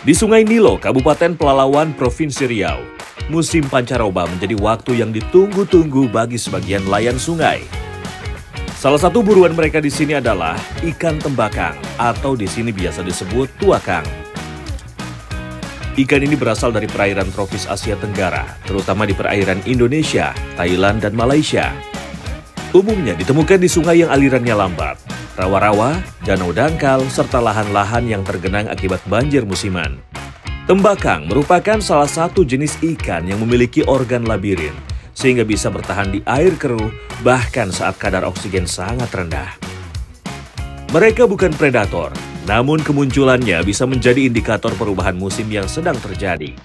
Di Sungai Nilo, Kabupaten Pelalawan, Provinsi Riau, musim pancaroba menjadi waktu yang ditunggu-tunggu bagi sebagian nelayan sungai. Salah satu buruan mereka di sini adalah ikan tembakang atau di sini biasa disebut tuakang. Ikan ini berasal dari perairan tropis Asia Tenggara, terutama di perairan Indonesia, Thailand, dan Malaysia. Umumnya ditemukan di sungai yang alirannya lambat, rawa-rawa, danau dangkal, serta lahan-lahan yang tergenang akibat banjir musiman. Tembakang merupakan salah satu jenis ikan yang memiliki organ labirin, sehingga bisa bertahan di air keruh bahkan saat kadar oksigen sangat rendah. Mereka bukan predator, namun kemunculannya bisa menjadi indikator perubahan musim yang sedang terjadi.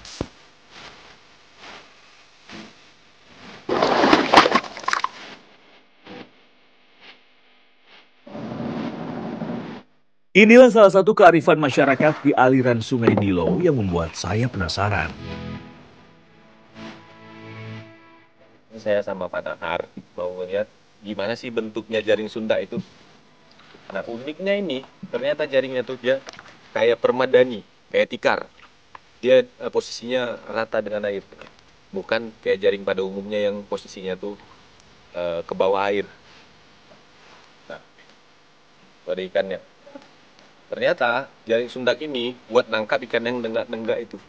Inilah salah satu kearifan masyarakat di aliran Sungai Nilo yang membuat saya penasaran. Saya sama Pak Nahar mau melihat gimana sih bentuknya jaring Sunda itu. Nah uniknya ini ternyata jaringnya tuh dia kayak permadani, kayak tikar. Dia posisinya rata dengan air, bukan kayak jaring pada umumnya yang posisinya tuh ke bawah air. Nah, pada ikannya. Ternyata jaring sundak ini buat nangkap ikan yang nenggak-nenggak itu.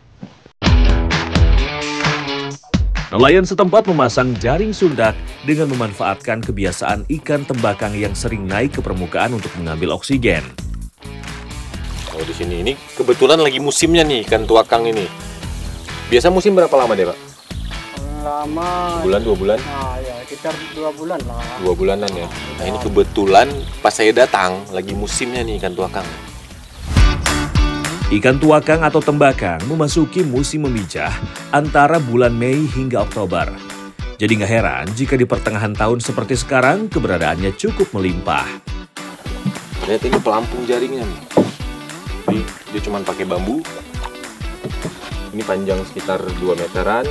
Nelayan setempat memasang jaring sundak dengan memanfaatkan kebiasaan ikan tembakang yang sering naik ke permukaan untuk mengambil oksigen. Oh di sini ini kebetulan lagi musimnya nih ikan tuakang ini. Biasa musim berapa lama deh Pak? Lama. Sebulan, 2 bulan? Nah ya sekitar 2 bulan lah. 2 bulanan ya. Nah ini kebetulan pas saya datang lagi musimnya nih ikan tuakang. Ikan tuakang atau tembakang memasuki musim memijah antara bulan Mei hingga Oktober. Jadi nggak heran jika di pertengahan tahun seperti sekarang keberadaannya cukup melimpah. Lihat ini pelampung jaringnya nih. Jadi dia cuma pakai bambu. Ini panjang sekitar 2 meteran.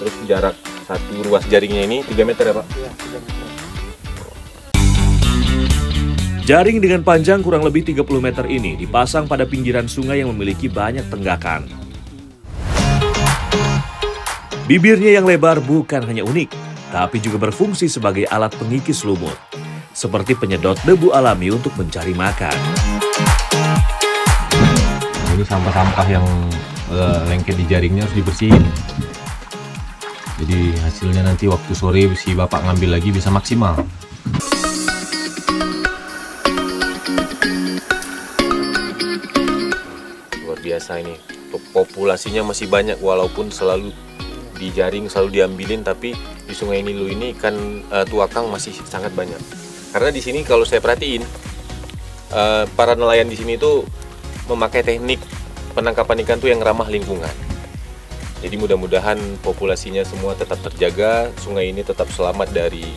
Terus jarak satu ruas jaringnya ini 3 meter ya Pak? Iya, 3 meter. Jaring dengan panjang kurang lebih 30 meter ini dipasang pada pinggiran sungai yang memiliki banyak tenggakan. Bibirnya yang lebar bukan hanya unik, tapi juga berfungsi sebagai alat pengikis lumut, seperti penyedot debu alami untuk mencari makan. Ini sampah-sampah yang lengket di jaringnya harus dibersihin. Jadi hasilnya nanti waktu sore si bapak ngambil lagi bisa maksimal. Luar biasa ini. Populasinya masih banyak walaupun selalu di jaring selalu diambilin, tapi di Sungai Nilo ini ikan tuakang masih sangat banyak. Karena di sini kalau saya perhatiin para nelayan di sini tuh memakai teknik penangkapan ikan tuh yang ramah lingkungan. Jadi mudah-mudahan populasinya semua tetap terjaga, sungai ini tetap selamat dari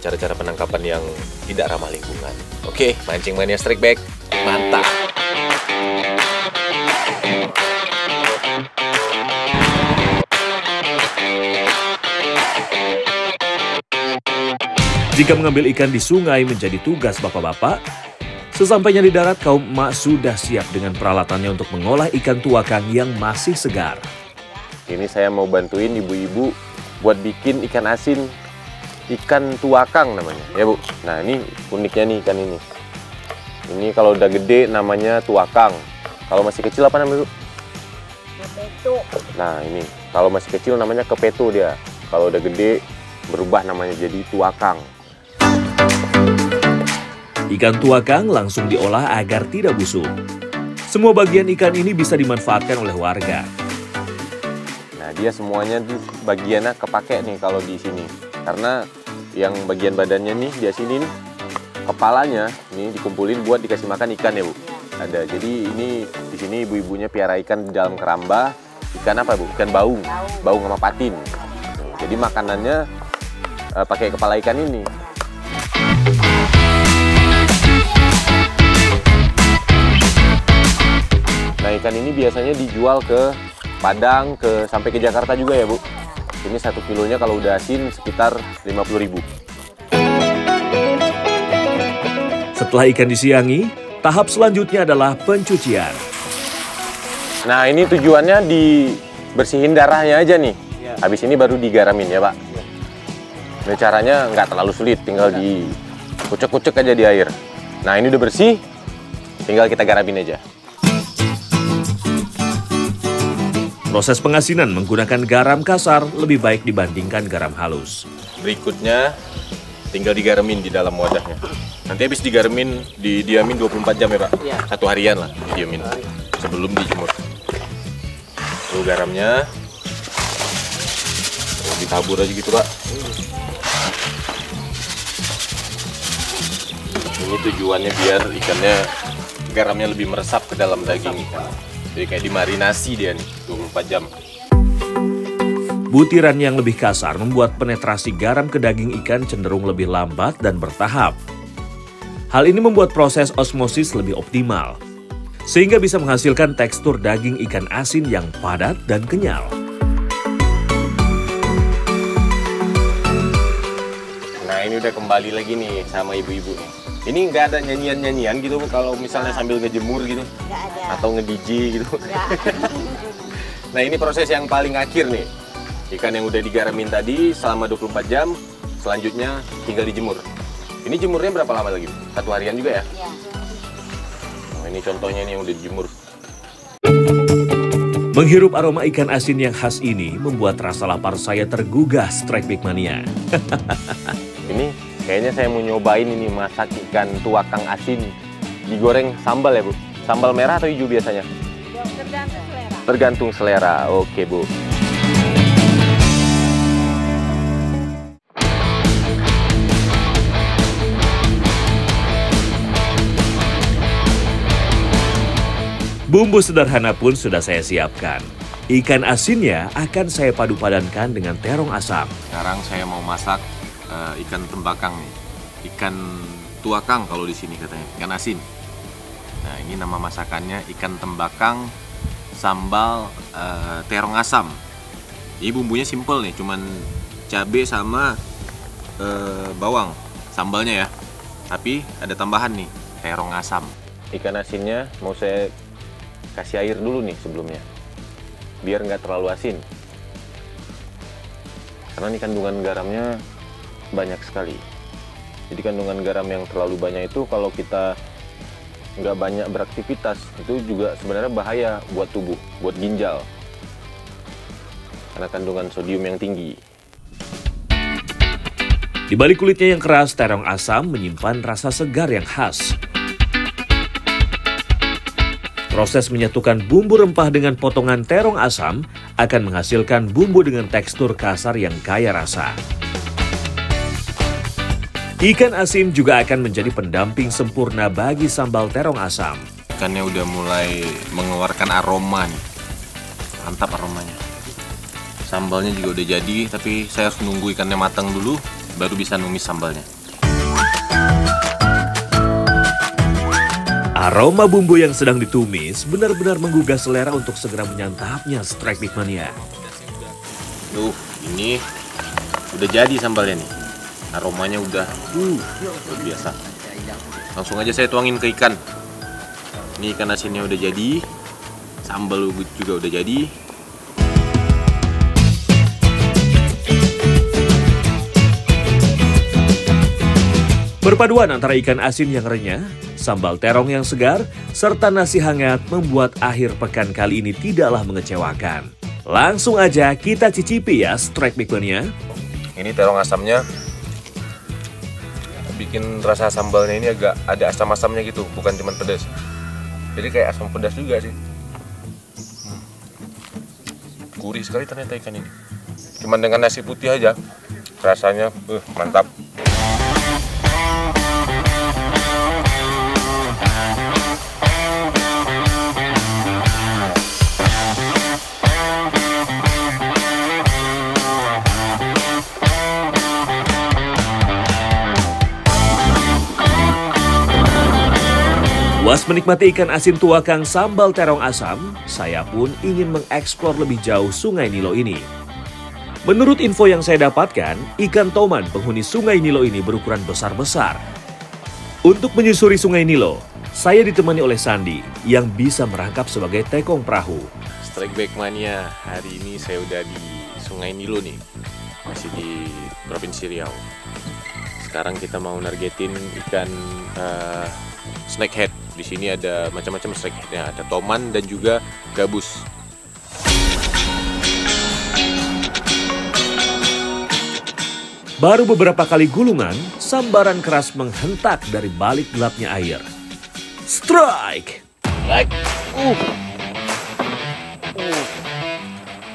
cara-cara penangkapan yang tidak ramah lingkungan. Oke, Mancing Mania Strike Back, mantap! Jika mengambil ikan di sungai menjadi tugas bapak-bapak, sesampainya di darat kaum emak sudah siap dengan peralatannya untuk mengolah ikan tuakang yang masih segar. Ini saya mau bantuin ibu-ibu buat bikin ikan asin, ikan tuakang namanya, ya Bu. Nah ini uniknya nih ikan ini. Ini kalau udah gede namanya tuakang. Kalau masih kecil apa namanya Bu? Kepetu. Nah ini, kalau masih kecil namanya kepetu dia. Kalau udah gede berubah namanya jadi tuakang. Ikan tuakang langsung diolah agar tidak busuk. Semua bagian ikan ini bisa dimanfaatkan oleh warga. Nah dia semuanya tuh bagiannya kepake nih kalau di sini. Karena yang bagian badannya nih di sini nih, kepalanya nih dikumpulin buat dikasih makan ikan ya Bu. Ada. Jadi ini di sini ibu-ibunya piara ikan di dalam keramba. Ikan apa Bu? Ikan baung. Baung sama patin. Jadi makanannya pakai kepala ikan ini. Nah ikan ini biasanya dijual ke Padang, sampai ke Jakarta juga ya Bu. Ini 1 kilonya kalau udah asin sekitar 50.000. Setelah ikan disiangi, tahap selanjutnya adalah pencucian. Nah, ini tujuannya dibersihin darahnya aja nih. Ya. Habis ini baru digaramin ya, Pak. Ya. Ini caranya nggak terlalu sulit, tinggal dikucek-kucek aja di air. Nah, ini udah bersih, tinggal kita garamin aja. Proses pengasinan menggunakan garam kasar lebih baik dibandingkan garam halus. Berikutnya, tinggal digaramin di dalam wadahnya. Nanti habis digaramin, didiamin 24 jam ya, Pak? Iya. 1 harian lah didiamin sebelum dijemur. Tuh garamnya. Tuh, ditabur aja gitu, Pak. Ini tujuannya biar ikannya garamnya lebih meresap ke dalam daging ikan. Jadi kayak dimarinasi dia nih, 24 jam. Butiran yang lebih kasar membuat penetrasi garam ke daging ikan cenderung lebih lambat dan bertahap. Hal ini membuat proses osmosis lebih optimal, sehingga bisa menghasilkan tekstur daging ikan asin yang padat dan kenyal. Nah, ini udah kembali lagi nih sama ibu-ibu nih. Ini nggak ada nyanyian-nyanyian gitu kalau misalnya sambil ngejemur gitu? Nggak ada. Atau nge-DJ gitu? Nggak. Nah, ini proses yang paling akhir nih. Ikan yang udah digaramin tadi selama 24 jam, selanjutnya tinggal dijemur. Ini jemurnya berapa lama lagi? 1 harian juga ya? Ya. Nah, ini contohnya nih yang udah dijemur. Menghirup aroma ikan asin yang khas ini membuat rasa lapar saya tergugah, Strike Big Mania. Ini kayaknya saya mau nyobain ini masak ikan tuakang asin digoreng sambal ya, Bu? Sambal merah atau hijau biasanya? Tergantung selera. Tergantung selera. Oke, Bu. Bumbu sederhana pun sudah saya siapkan. Ikan asinnya akan saya padu-padankan dengan terong asam. Sekarang saya mau masak ikan tembakang nih. Ikan tuakang kalau di sini katanya, ikan asin. Nah, ini nama masakannya ikan tembakang sambal terong asam. Ini bumbunya simple nih, cuman cabai sama bawang sambalnya ya. Tapi ada tambahan nih, terong asam. Ikan asinnya mau saya kasih air dulu nih sebelumnya, biar nggak terlalu asin. Karena ini kandungan garamnya banyak sekali. Jadi kandungan garam yang terlalu banyak itu kalau kita nggak banyak beraktivitas, itu juga sebenarnya bahaya buat tubuh, buat ginjal. Karena kandungan sodium yang tinggi. Di balik kulitnya yang keras, terong asam menyimpan rasa segar yang khas. Proses menyatukan bumbu rempah dengan potongan terong asam akan menghasilkan bumbu dengan tekstur kasar yang kaya rasa. Ikan asin juga akan menjadi pendamping sempurna bagi sambal terong asam. Ikannya udah mulai mengeluarkan aroma nih. Mantap aromanya. Sambalnya juga udah jadi, tapi saya harus nunggu ikannya matang dulu, baru bisa numis sambalnya. Aroma bumbu yang sedang ditumis benar-benar menggugah selera untuk segera menyantapnya, Strike Big Mania. Tuh, ini udah jadi sambalnya nih. Aromanya udah luar biasa. Langsung aja saya tuangin ke ikan. Ini ikan asinnya udah jadi, sambal juga udah jadi. Perpaduan antara ikan asin yang renyah, sambal terong yang segar, serta nasi hangat membuat akhir pekan kali ini tidaklah mengecewakan. Langsung aja kita cicipi ya, Strike Big Mania. Ini terong asamnya bikin rasa sambalnya ini agak ada asam-asamnya gitu, bukan cuma pedas. Jadi kayak asam pedas juga sih. Gurih sekali ternyata ikan ini. Cuman dengan nasi putih aja rasanya mantap. Puas menikmati ikan asin tuakang sambal terong asam, saya pun ingin mengeksplor lebih jauh Sungai Nilo ini. Menurut info yang saya dapatkan, ikan toman penghuni Sungai Nilo ini berukuran besar-besar. Untuk menyusuri Sungai Nilo, Saya ditemani oleh Sandi yang bisa merangkap sebagai tekong perahu. Strike Back Mania, hari ini saya udah di Sungai Nilo nih, masih di Provinsi Riau. Sekarang kita mau nargetin ikan snakehead. Di sini ada macam-macam snakeheadnya, ada toman dan juga gabus. Baru beberapa kali gulungan, sambaran keras menghentak dari balik gelapnya air. Strike!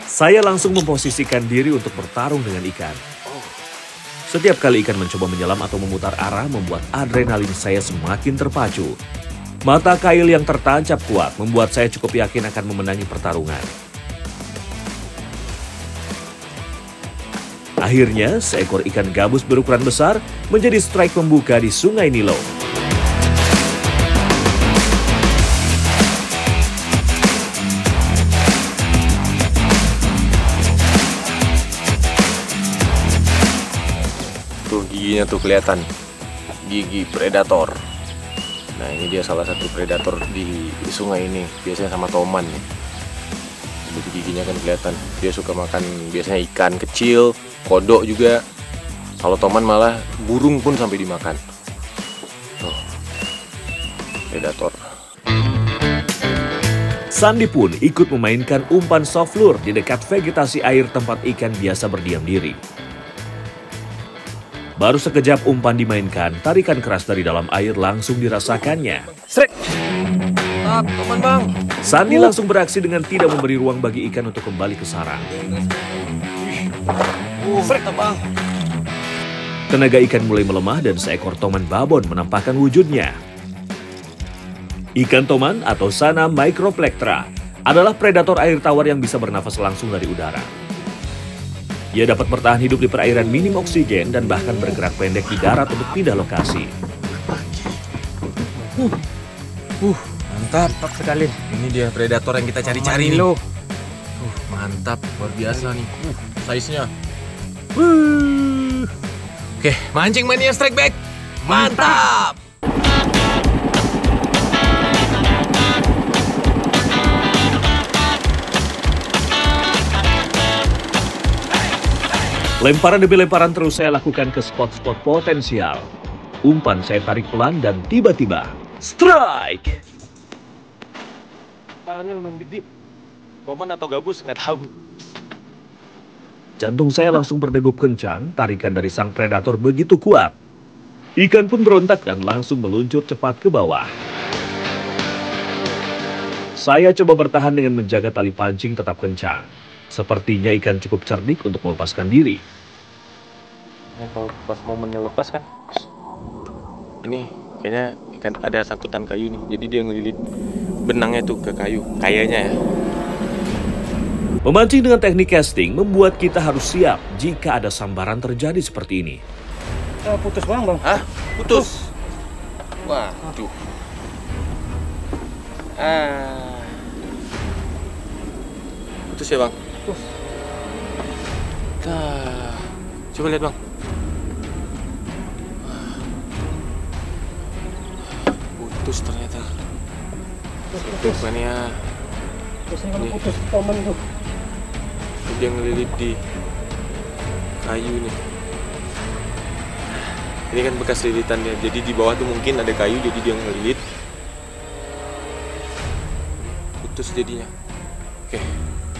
Saya langsung memposisikan diri untuk bertarung dengan ikan. Setiap kali ikan mencoba menyelam atau memutar arah membuat adrenalin saya semakin terpacu. Mata kail yang tertancap kuat membuat saya cukup yakin akan memenangi pertarungan. Akhirnya, seekor ikan gabus berukuran besar menjadi strike pembuka di Sungai Nilo. Tuh giginya tuh kelihatan, gigi predator. Nah ini dia salah satu predator di sungai ini, biasanya sama toman nih. Jadi giginya kan kelihatan, dia suka makan biasanya ikan kecil, kodok juga. Kalau toman malah burung pun sampai dimakan. Tuh, predator. Sandi pun ikut memainkan umpan soft lure di dekat vegetasi air tempat ikan biasa berdiam diri. Baru sekejap umpan dimainkan, tarikan keras dari dalam air langsung dirasakannya. Strike! Toman bang! Sandi langsung beraksi dengan tidak memberi ruang bagi ikan untuk kembali ke sarang. Strike bang! Tenaga ikan mulai melemah dan seekor toman babon menampakkan wujudnya. Ikan toman atau Sana microplectra adalah predator air tawar yang bisa bernafas langsung dari udara. Ia dapat bertahan hidup di perairan minim oksigen dan bahkan bergerak pendek di darat untuk pindah lokasi. Mantap sekali. Ini dia predator yang kita cari-cari nih. Mantap, luar biasa nih. Size-nya. Oke, mancing mania strike back. Mantap. Lemparan demi lemparan terus saya lakukan ke spot-spot potensial. Umpan saya tarik pelan dan tiba-tiba strike! Parahnya memang gede. Toman atau gabus nggak tahu. Jantung saya langsung berdegup kencang, tarikan dari sang predator begitu kuat. Ikan pun berontak dan langsung meluncur cepat ke bawah. Saya coba bertahan dengan menjaga tali pancing tetap kencang. Sepertinya ikan cukup cerdik untuk melepaskan diri. Nah, kalau pas momennya lepas kan, ini kayaknya ikan ada sangkutan kayu nih. Jadi dia ngelilit benangnya tuh ke kayu. Kayaknya ya. Memancing dengan teknik casting membuat kita harus siap jika ada sambaran terjadi seperti ini. Putus bang. Hah? Putus? Wah, tuh. Putus ya bang? Putus. Nah, coba lihat bang. Putus ternyata. Putus. Mania. Terus ini putus toman tuh. Dia ngelilit di kayu nih. Ini kan bekas lilitannya. Jadi di bawah tuh mungkin ada kayu, jadi dia ngelilit. Putus jadinya. Oke,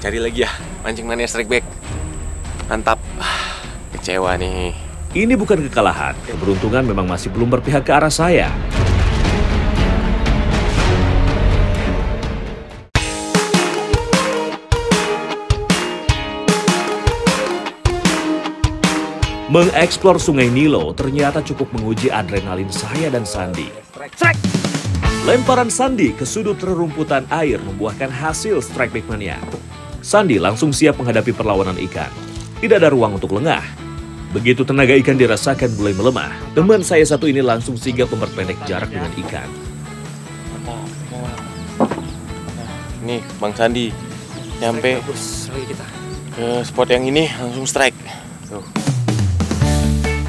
cari lagi ya. Mancing mania strike back. Mantap. Kecewa nih. Ini bukan kekalahan, keberuntungan memang masih belum berpihak ke arah saya. Mengeksplor Sungai Nilo ternyata cukup menguji adrenalin saya dan Sandi. Lemparan Sandi ke sudut rerumputan air membuahkan hasil strike back mania. Sandi langsung siap menghadapi perlawanan ikan. Tidak ada ruang untuk lengah. Begitu tenaga ikan dirasakan mulai melemah, teman saya satu ini langsung sigap memperpendek jarak dengan ikan. Nih Bang Sandi nyampe ke spot yang ini langsung strike. Tuh.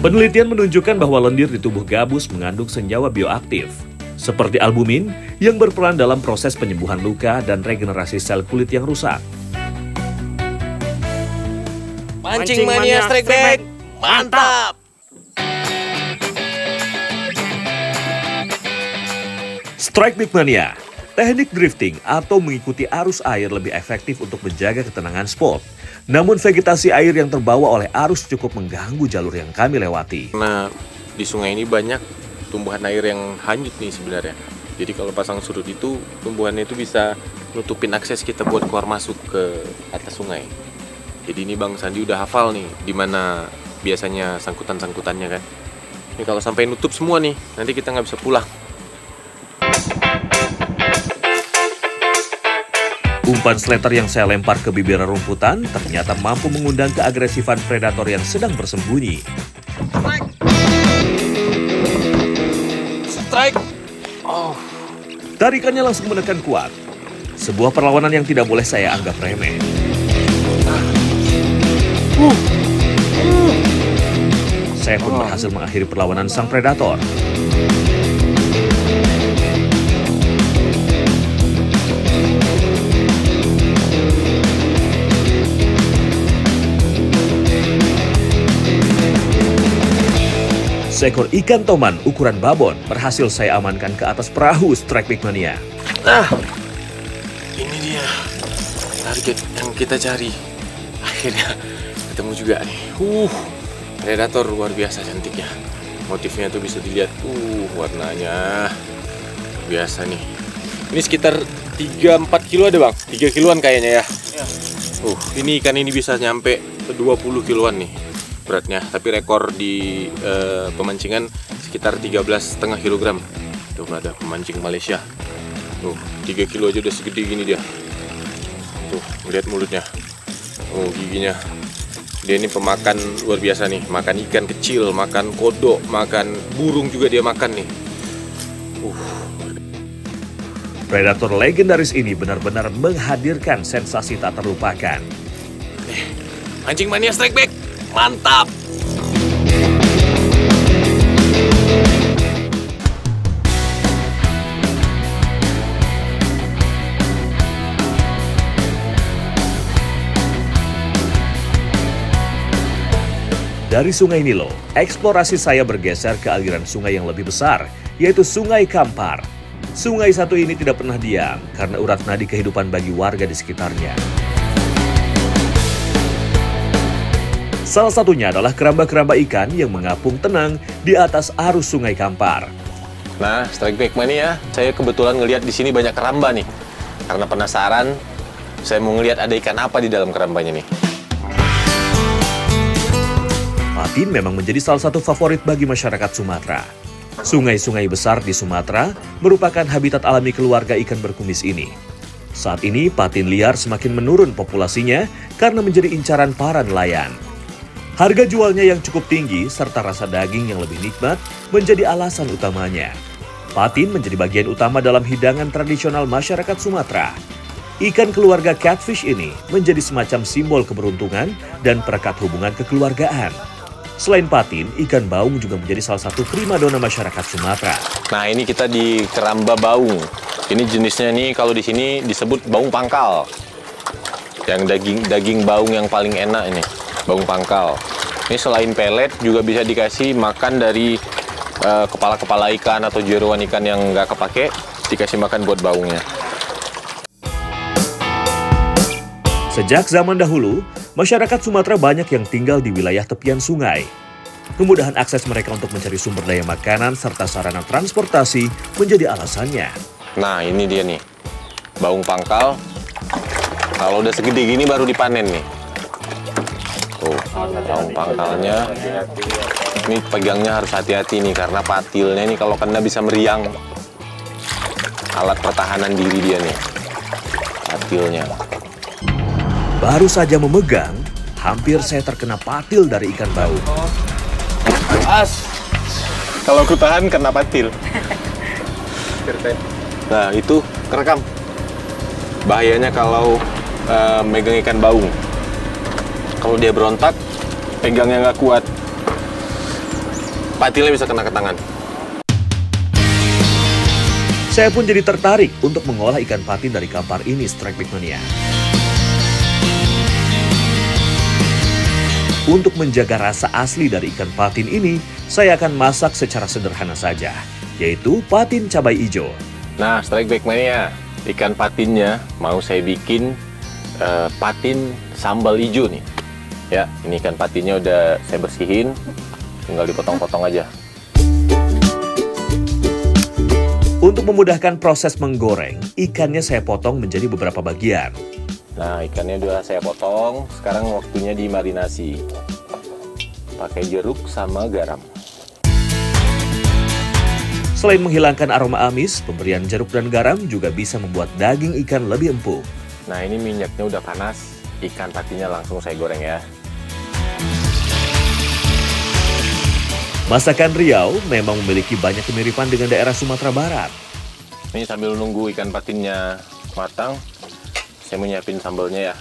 Penelitian menunjukkan bahwa lendir di tubuh gabus mengandung senyawa bioaktif. seperti albumin yang berperan dalam proses penyembuhan luka dan regenerasi sel kulit yang rusak. Mancing mania strike back, mantap! Strike back mania, teknik drifting atau mengikuti arus air lebih efektif untuk menjaga ketenangan spot. Namun vegetasi air yang terbawa oleh arus cukup mengganggu jalur yang kami lewati. Nah, di sungai ini banyak tumbuhan air yang hanyut nih sebenarnya. Jadi kalau pasang surut itu, tumbuhannya itu bisa nutupin akses kita buat keluar masuk ke atas sungai. Jadi ini Bang Sandi udah hafal nih, di mana biasanya sangkutan-sangkutannya kan. Ini kalau sampai nutup semua nih, nanti kita nggak bisa pulang. Umpan slater yang saya lempar ke bibir rumputan ternyata mampu mengundang keagresifan predator yang sedang bersembunyi. Strike! Oh. Tarikannya langsung menekan kuat. Sebuah perlawanan yang tidak boleh saya anggap remeh. Saya pun berhasil mengakhiri perlawanan sang predator. Seekor ikan toman ukuran babon berhasil saya amankan ke atas perahu Strike Back Mania. Nah, ini dia target yang kita cari. Akhirnya ketemu juga nih. Predator luar biasa cantiknya. Motifnya tuh bisa dilihat. Warnanya biasa nih. Ini sekitar 3-4 kilo ada Bang. 3 kiloan kayaknya ya. Ini ikan ini bisa nyampe 20 kiloan nih beratnya, tapi rekor di pemancingan sekitar 13,5 kilogram. Tuh ada pemancing Malaysia. 3 kilo aja udah segede gini dia. Tuh, lihat mulutnya. Giginya. Dia ini pemakan luar biasa nih, makan ikan kecil, makan kodok, makan burung juga dia makan nih. Predator legendaris ini benar-benar menghadirkan sensasi tak terlupakan. Mancing mania strike back. Mantap! Dari Sungai Nilo, eksplorasi saya bergeser ke aliran sungai yang lebih besar, yaitu Sungai Kampar. Sungai satu ini tidak pernah diam karena urat nadi kehidupan bagi warga di sekitarnya. Salah satunya adalah keramba-keramba ikan yang mengapung tenang di atas arus Sungai Kampar. Nah, Strike Back Mania, saya kebetulan ngelihat di sini banyak keramba nih. Karena penasaran, saya mau ngelihat ada ikan apa di dalam kerambanya nih. Patin memang menjadi salah satu favorit bagi masyarakat Sumatera. Sungai-sungai besar di Sumatera merupakan habitat alami keluarga ikan berkumis ini. Saat ini, patin liar semakin menurun populasinya karena menjadi incaran para nelayan. Harga jualnya yang cukup tinggi serta rasa daging yang lebih nikmat menjadi alasan utamanya. Patin menjadi bagian utama dalam hidangan tradisional masyarakat Sumatera. Ikan keluarga catfish ini menjadi semacam simbol keberuntungan dan perekat hubungan kekeluargaan. Selain patin, ikan baung juga menjadi salah satu primadona masyarakat Sumatera. Nah, ini kita di keramba baung. Ini jenisnya nih kalau di sini disebut baung pangkal. Yang daging baung yang paling enak ini. Baung pangkal. Ini selain pelet juga bisa dikasih makan dari kepala-kepala ikan atau jeroan ikan yang nggak kepake, dikasih makan buat baungnya. Sejak zaman dahulu, masyarakat Sumatera banyak yang tinggal di wilayah tepian sungai. Kemudahan akses mereka untuk mencari sumber daya makanan serta sarana transportasi menjadi alasannya. Nah, ini dia nih, baung pangkal. Kalau udah segede gini baru dipanen nih. Tuh, baung pangkalnya. Ini pegangnya harus hati-hati nih, karena patilnya nih kalau kena bisa meriang. Alat pertahanan diri dia nih, patilnya. Baru saja memegang, hampir saya terkena patil dari ikan baung. Kalau aku tahan kena patil. Nah, itu kerekam. Bahayanya kalau megang ikan baung. Kalau dia berontak, pegangnya nggak kuat, patilnya bisa kena ke tangan. Saya pun jadi tertarik untuk mengolah ikan patin dari Kampar ini, Strikeback Mania. Untuk menjaga rasa asli dari ikan patin ini, saya akan masak secara sederhana saja, yaitu patin cabai hijau. Nah, Strikeback Mania, ikan patinnya mau saya bikin patin sambal hijau nih. Ya, ini ikan patinnya udah saya bersihin, tinggal dipotong-potong aja. Untuk memudahkan proses menggoreng, ikannya saya potong menjadi beberapa bagian. Nah, ikannya udah saya potong, sekarang waktunya dimarinasi. Pakai jeruk sama garam. Selain menghilangkan aroma amis, pemberian jeruk dan garam juga bisa membuat daging ikan lebih empuk. Nah, ini minyaknya udah panas, ikan patinnya langsung saya goreng ya. Masakan Riau memang memiliki banyak kemiripan dengan daerah Sumatera Barat. Ini sambil nunggu ikan patinnya matang, saya menyiapin sambalnya ya.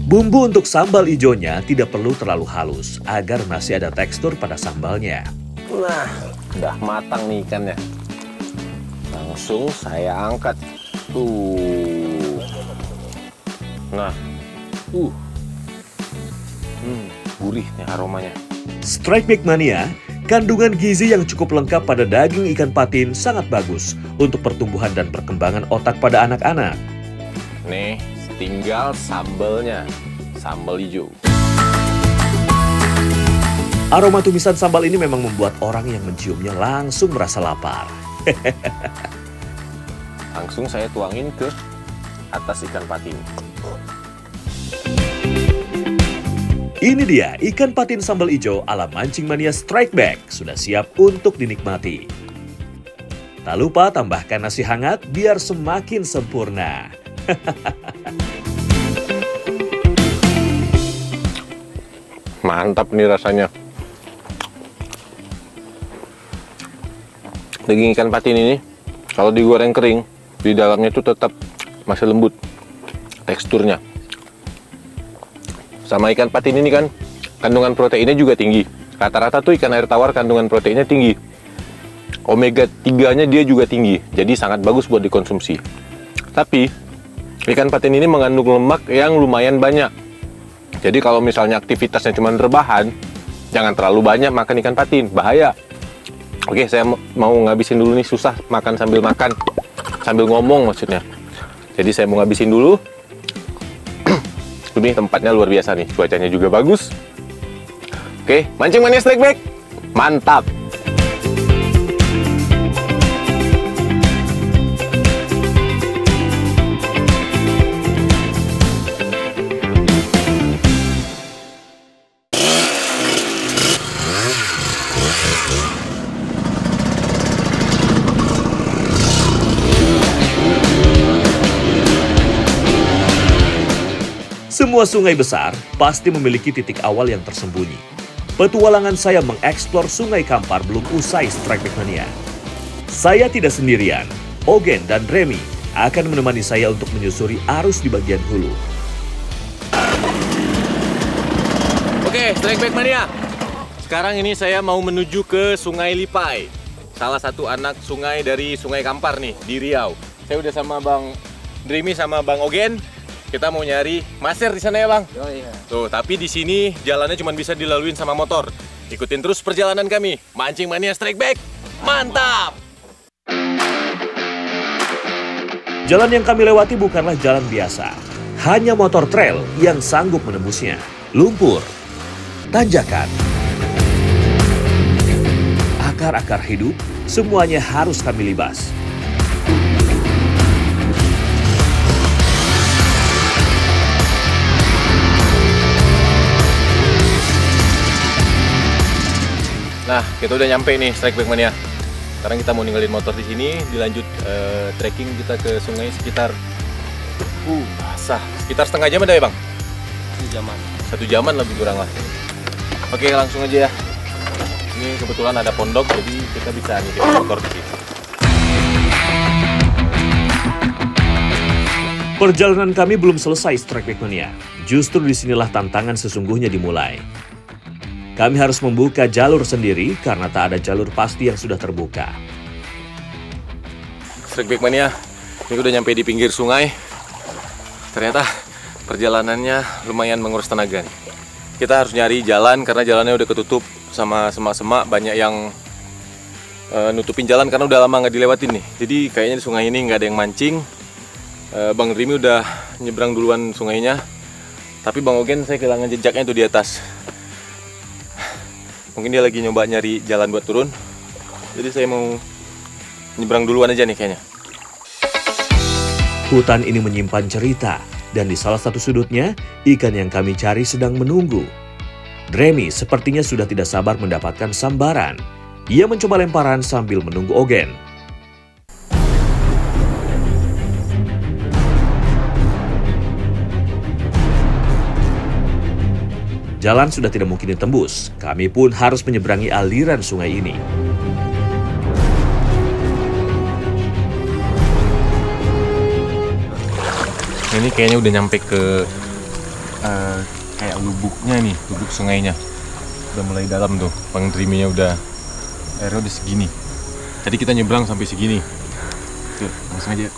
Bumbu untuk sambal hijaunya tidak perlu terlalu halus agar masih ada tekstur pada sambalnya. Nah, udah matang nih ikannya. Langsung saya angkat. Nah, gurih nih aromanya. Strikeback Mania, kandungan gizi yang cukup lengkap pada daging ikan patin sangat bagus untuk pertumbuhan dan perkembangan otak pada anak-anak. Nih, tinggal sambalnya, sambal hijau. Aroma tumisan sambal ini memang membuat orang yang menciumnya langsung merasa lapar. Langsung saya tuangin ke atas ikan patin. Ini dia ikan patin sambal hijau ala Mancing Mania Strikeback, sudah siap untuk dinikmati. Tak lupa tambahkan nasi hangat biar semakin sempurna. Mantap nih rasanya. Daging ikan patin ini kalau digoreng kering, di dalamnya itu tetap masih lembut teksturnya. Sama ikan patin ini kan kandungan proteinnya juga tinggi. Rata-rata tuh ikan air tawar kandungan proteinnya tinggi. Omega 3-nya dia juga tinggi, jadi sangat bagus buat dikonsumsi. Tapi ikan patin ini mengandung lemak yang lumayan banyak. Jadi kalau misalnya aktivitasnya cuma rebahan, jangan terlalu banyak makan ikan patin, bahaya. Oke, saya mau ngabisin dulu nih, susah makan sambil ngomong maksudnya. Jadi saya mau ngabisin dulu. Ini tempatnya luar biasa nih, cuacanya juga bagus. Oke, Mancing Mania Strikeback, mantap! Semua sungai besar pasti memiliki titik awal yang tersembunyi. Petualangan saya mengeksplor Sungai Kampar belum usai, Strikeback Mania. Saya tidak sendirian. Ogen dan Remy akan menemani saya untuk menyusuri arus di bagian hulu. Oke, Strikeback Mania. Sekarang ini saya mau menuju ke Sungai Lipai. Salah satu anak sungai dari Sungai Kampar nih, di Riau. Saya udah sama Bang Remy sama Bang Ogen. Kita mau nyari maser di sana ya, Bang. Oh iya. Tuh, tapi di sini jalannya cuma bisa dilaluin sama motor. Ikutin terus perjalanan kami. Mancing Mania Strikeback, mantap! Jalan yang kami lewati bukanlah jalan biasa. Hanya motor trail yang sanggup menembusnya. Lumpur, tanjakan, akar-akar hidup, semuanya harus kami libas. Nah, kita udah nyampe nih Strikeback Mania. Sekarang kita mau ninggalin motor di sini, dilanjut trekking kita ke sungai sekitar basah. Sekitar setengah jam ada ya, Bang? 1 jaman. 1 jaman lebih kurang lah. Oke, langsung aja ya. Ini kebetulan ada pondok, jadi kita bisa nitipin motor di sini. Perjalanan kami belum selesai, Strikeback Mania. Justru disinilah tantangan sesungguhnya dimulai. Kami harus membuka jalur sendiri karena tak ada jalur pasti yang sudah terbuka. Strike Back Mania, ini udah nyampe di pinggir sungai. Ternyata perjalanannya lumayan menguras tenaga nih. Kita harus nyari jalan karena jalannya udah ketutup sama semak-semak. Banyak yang nutupin jalan karena udah lama nggak dilewatin nih. Jadi kayaknya di sungai ini nggak ada yang mancing. Bang Rimi udah nyebrang duluan sungainya. Tapi Bang Ogen saya kehilangan jejaknya tuh di atas. Mungkin dia lagi nyoba nyari jalan buat turun. Jadi saya mau nyebrang duluan aja nih kayaknya. Hutan ini menyimpan cerita, dan di salah satu sudutnya, ikan yang kami cari sedang menunggu. Remi sepertinya sudah tidak sabar mendapatkan sambaran. Ia mencoba lemparan sambil menunggu Ogen. Jalan sudah tidak mungkin ditembus, kami pun harus menyeberangi aliran sungai ini. Ini kayaknya udah nyampe ke kayak lubuknya nih, lubuk sungainya. Udah mulai dalam tuh, Bang Riminya udah airnya udah segini. Tadi kita nyebrang sampai segini. Tuh, langsung aja.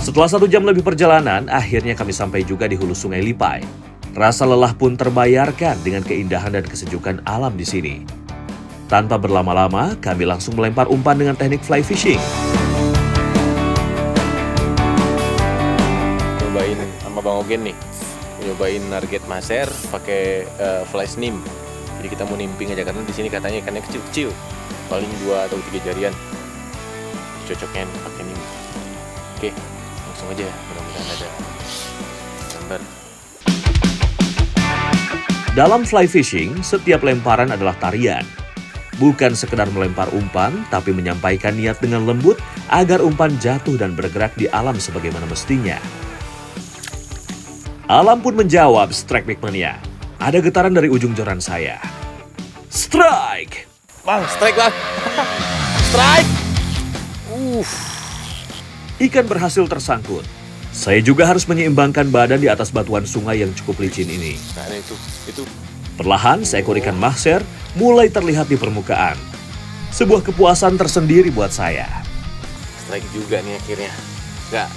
Setelah 1 jam lebih perjalanan, akhirnya kami sampai juga di hulu Sungai Lipai. Rasa lelah pun terbayarkan dengan keindahan dan kesejukan alam di sini. Tanpa berlama-lama, kami langsung melempar umpan dengan teknik fly fishing. Cobain sama Bang Ogen nih, nyobain target maser pakai fly snim. Jadi kita mau nimping aja karena di sini katanya ikannya kecil-kecil, paling 2 atau 3 jarian. Cocoknya pakai nim. Oke, langsung aja, mudah-mudahan ada gambar. Dalam fly fishing, setiap lemparan adalah tarian. Bukan sekedar melempar umpan, tapi menyampaikan niat dengan lembut agar umpan jatuh dan bergerak di alam sebagaimana mestinya. Alam pun menjawab Strike Back Mania. Ada getaran dari ujung joran saya. Strike! Bang, strike bang! Strike! Ikan berhasil tersangkut. Saya juga harus menyeimbangkan badan di atas batuan sungai yang cukup licin ini. Nah, ada itu. Perlahan, seekor ikan mahser mulai terlihat di permukaan. Sebuah kepuasan tersendiri buat saya. Strike juga nih akhirnya. Nggak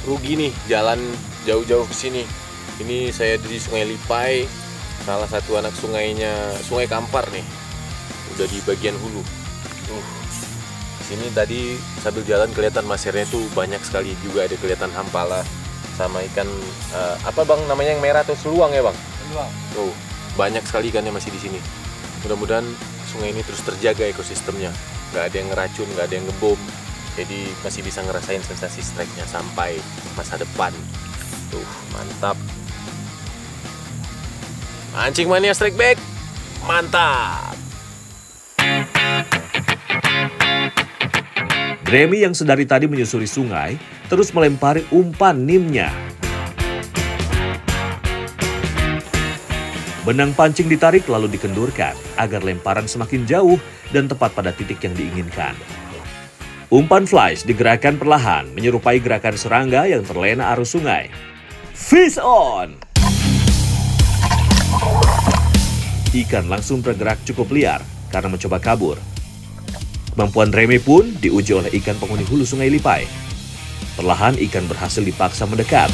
rugi nih jalan jauh-jauh ke sini. Ini saya di Sungai Lipai, salah satu anak sungainya, Sungai Kampar nih. Udah di bagian hulu. Sini tadi sambil jalan kelihatan masernya tuh banyak sekali, juga ada kelihatan hampala sama ikan apa bang namanya yang merah tuh, seluang ya bang? Seluang. Tuh banyak sekali ikannya masih di sini. Mudah-mudahan sungai ini terus terjaga ekosistemnya, nggak ada yang ngeracun, nggak ada yang ngebom, jadi masih bisa ngerasain sensasi strike-nya sampai masa depan. Tuh mantap. Mancing Mania Strike Back, mantap. Remi yang sedari tadi menyusuri sungai, terus melempari umpan nimnya. Benang pancing ditarik lalu dikendurkan agar lemparan semakin jauh dan tepat pada titik yang diinginkan. Umpan flies digerakkan perlahan menyerupai gerakan serangga yang terlena arus sungai. Fish on! Ikan langsung bergerak cukup liar karena mencoba kabur. Kemampuan Remi pun diuji oleh ikan penghuni hulu Sungai Lipai. Perlahan ikan berhasil dipaksa mendekat.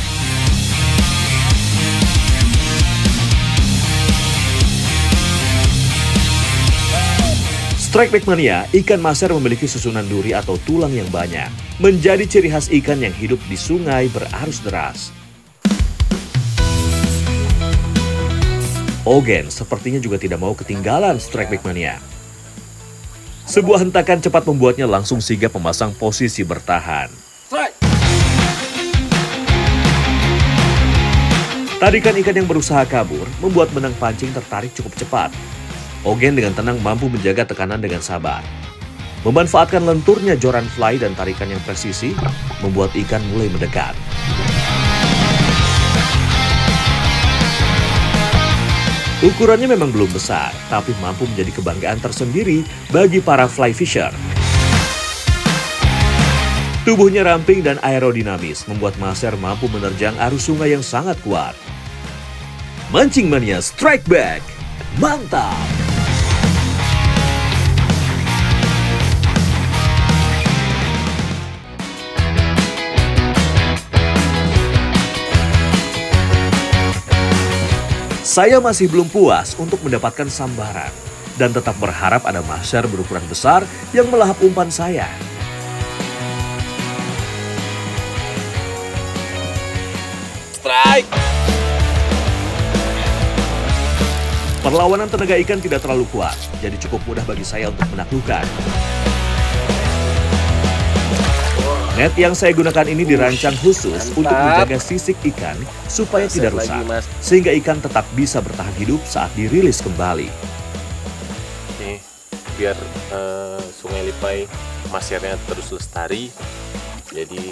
Strike Back Mania, ikan maser memiliki susunan duri atau tulang yang banyak. Menjadi ciri khas ikan yang hidup di sungai berarus deras. Ogen sepertinya juga tidak mau ketinggalan Strike Back Mania. Sebuah hentakan cepat membuatnya langsung sigap memasang posisi bertahan. Tarikan ikan yang berusaha kabur membuat benang pancing tertarik cukup cepat. Ogen dengan tenang mampu menjaga tekanan dengan sabar. Memanfaatkan lenturnya joran fly dan tarikan yang presisi, membuat ikan mulai mendekat. Ukurannya memang belum besar, tapi mampu menjadi kebanggaan tersendiri bagi para fly fisher. Tubuhnya ramping dan aerodinamis, membuat maser mampu menerjang arus sungai yang sangat kuat. Mancing Mania Strike Back, mantap! Saya masih belum puas untuk mendapatkan sambaran dan tetap berharap ada masyar berukuran besar yang melahap umpan saya. Strike! Perlawanan tenaga ikan tidak terlalu kuat, jadi cukup mudah bagi saya untuk menaklukkan. Net yang saya gunakan ini dirancang khusus untuk menjaga sisik ikan supaya tidak rusak, sehingga ikan tetap bisa bertahan hidup saat dirilis kembali. Nih, biar Sungai Lipai masyarnya terus lestari, jadi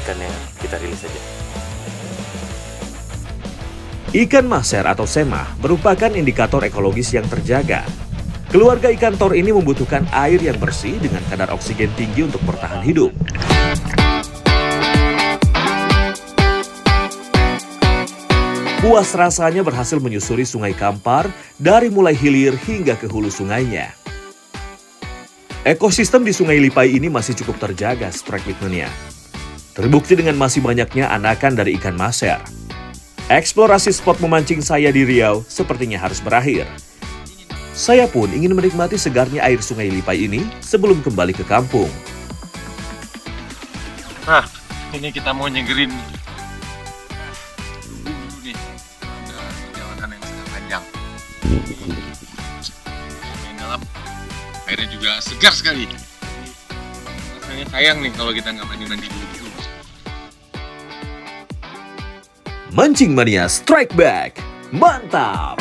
ikannya kita rilis aja. Ikan maser atau semah merupakan indikator ekologis yang terjaga. Keluarga ikan tor ini membutuhkan air yang bersih dengan kadar oksigen tinggi untuk bertahan hidup. Puas rasanya berhasil menyusuri Sungai Kampar dari mulai hilir hingga ke hulu sungainya. Ekosistem di Sungai Lipai ini masih cukup terjaga, Strike with Mania. Terbukti dengan masih banyaknya anakan dari ikan maser. Eksplorasi spot memancing saya di Riau sepertinya harus berakhir. Saya pun ingin menikmati segarnya air Sungai Lipai ini sebelum kembali ke kampung. Nah, ini kita mau nyegerin nih. Ada perjalanan yang sangat panjang. Main dalam, airnya juga segar sekali. Rasanya sayang nih kalau kita nggak mandi-mandi dulu. Mancing Mania Strike Back. Mantap!